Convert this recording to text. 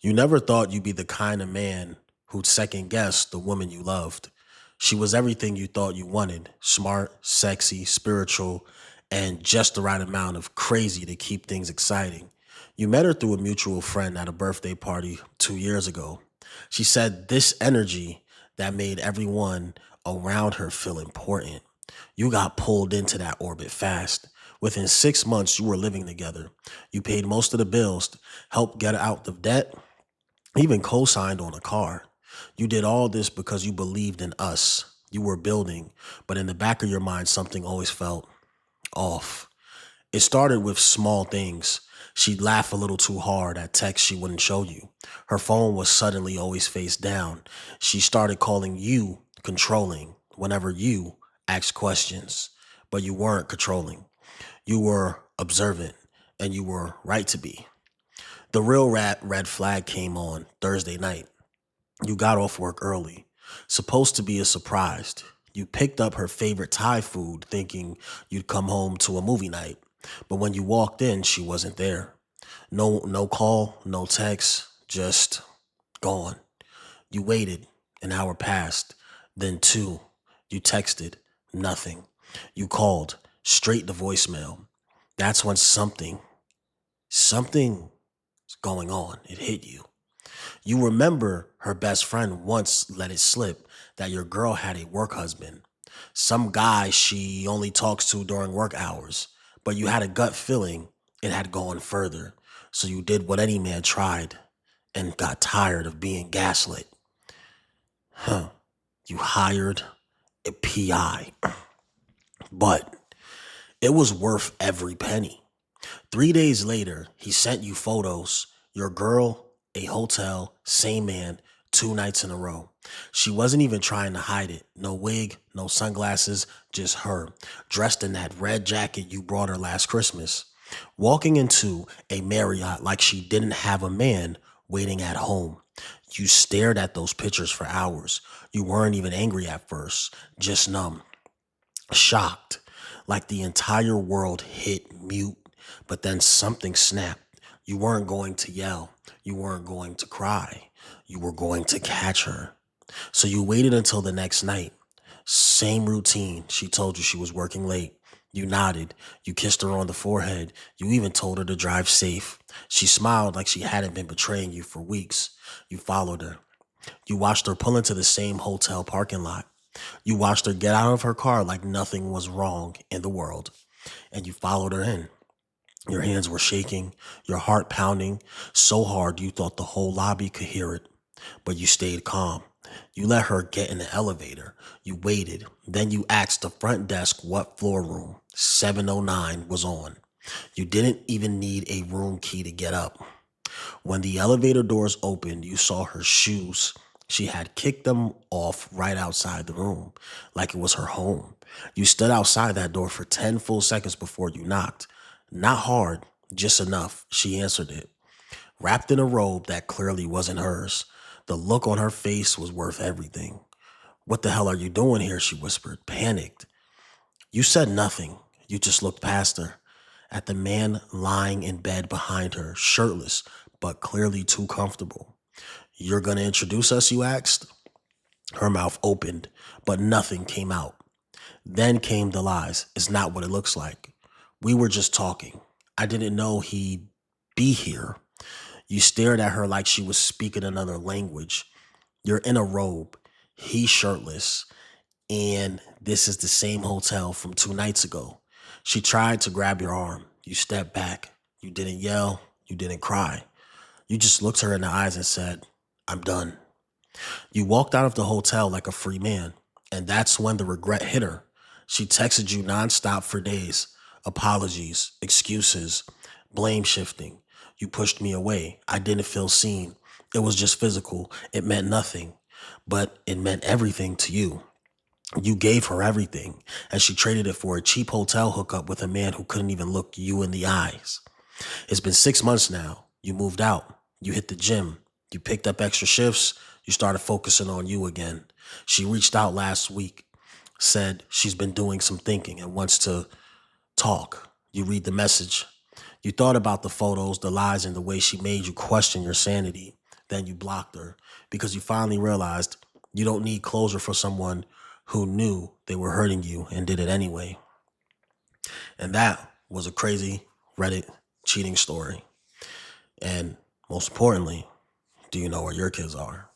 You never thought you'd be the kind of man who'd second guess the woman you loved. She was everything you thought you wanted: smart, sexy, spiritual, and just the right amount of crazy to keep things exciting. You met her through a mutual friend at a birthday party 2 years ago. She said this energy that made everyone around her feel important. You got pulled into that orbit fast. Within 6 months, you were living together. You paid most of the bills, helped get out of debt, even co signed on a car. You did all this because you believed in us. You were building, but in the back of your mind, something always felt off. It started with small things. She'd laugh a little too hard at texts she wouldn't show you. Her phone was suddenly always face down. She started calling you controlling whenever you asked questions, but you weren't controlling. You were observant, and you were right to be. The real red flag came on Thursday night. You got off work early, supposed to be a surprise. You picked up her favorite Thai food thinking you'd come home to a movie night. But when you walked in, she wasn't there. No call, no text, just gone. You waited. An hour passed, then two. You texted, nothing. You called, straight to voicemail. That's when something's going on. It hit you. You remember her best friend once let it slip that your girl had a work husband, some guy she only talks to during work hours, but you had a gut feeling it had gone further. So you did what any man tried and got tired of being gaslit. Huh. You hired a PI, but it was worth every penny. 3 days later, he sent you photos. Your girl, a hotel, same man, 2 nights in a row. She wasn't even trying to hide it. No wig, no sunglasses, just her, dressed in that red jacket you brought her last Christmas, walking into a Marriott like she didn't have a man waiting at home. You stared at those pictures for hours. You weren't even angry at first, just numb, shocked, like the entire world hit mute. But then something snapped. You weren't going to yell. You weren't going to cry. You were going to catch her. So you waited until the next night. Same routine. She told you she was working late. You nodded. You kissed her on the forehead. You even told her to drive safe. She smiled like she hadn't been betraying you for weeks. You followed her. You watched her pull into the same hotel parking lot. You watched her get out of her car like nothing was wrong in the world. And you followed her in. Your hands were shaking, your heart pounding so hard you thought the whole lobby could hear it. But you stayed calm. You let her get in the elevator. You waited. Then you asked the front desk what floor room 709 was on. You didn't even need a room key to get up. When the elevator doors opened, you saw her shoes. She had kicked them off right outside the room, like it was her home. You stood outside that door for 10 full seconds before you knocked. Not hard, just enough. She answered it, wrapped in a robe that clearly wasn't hers. The look on her face was worth everything. "What the hell are you doing here?" she whispered, panicked. You said nothing. You just looked past her, at the man lying in bed behind her, shirtless, but clearly too comfortable. "You're gonna introduce us?" you asked. Her mouth opened, but nothing came out. Then came the lies. "It's not what it looks like. We were just talking. I didn't know he'd be here." You stared at her like she was speaking another language. "You're in a robe. He's shirtless. And this is the same hotel from 2 nights ago." She tried to grab your arm. You stepped back. You didn't yell. You didn't cry. You just looked her in the eyes and said, "I'm done." You walked out of the hotel like a free man. And that's when the regret hit her. She texted you nonstop for days. Apologies, excuses, blame shifting. "You pushed me away. I didn't feel seen. It was just physical. It meant nothing." But it meant everything to you. You gave her everything, and she traded it for a cheap hotel hookup with a man who couldn't even look you in the eyes. It's been 6 months now. You moved out. You hit the gym. You picked up extra shifts. You started focusing on you again. She reached out last week, said she's been doing some thinking and wants to talk. You read the message. You thought about the photos, the lies, and the way she made you question your sanity. then you blocked her because you finally realized you don't need closure for someone who knew they were hurting you and did it anyway. And that was a crazy Reddit cheating story. And most importantly, do you know where your kids are?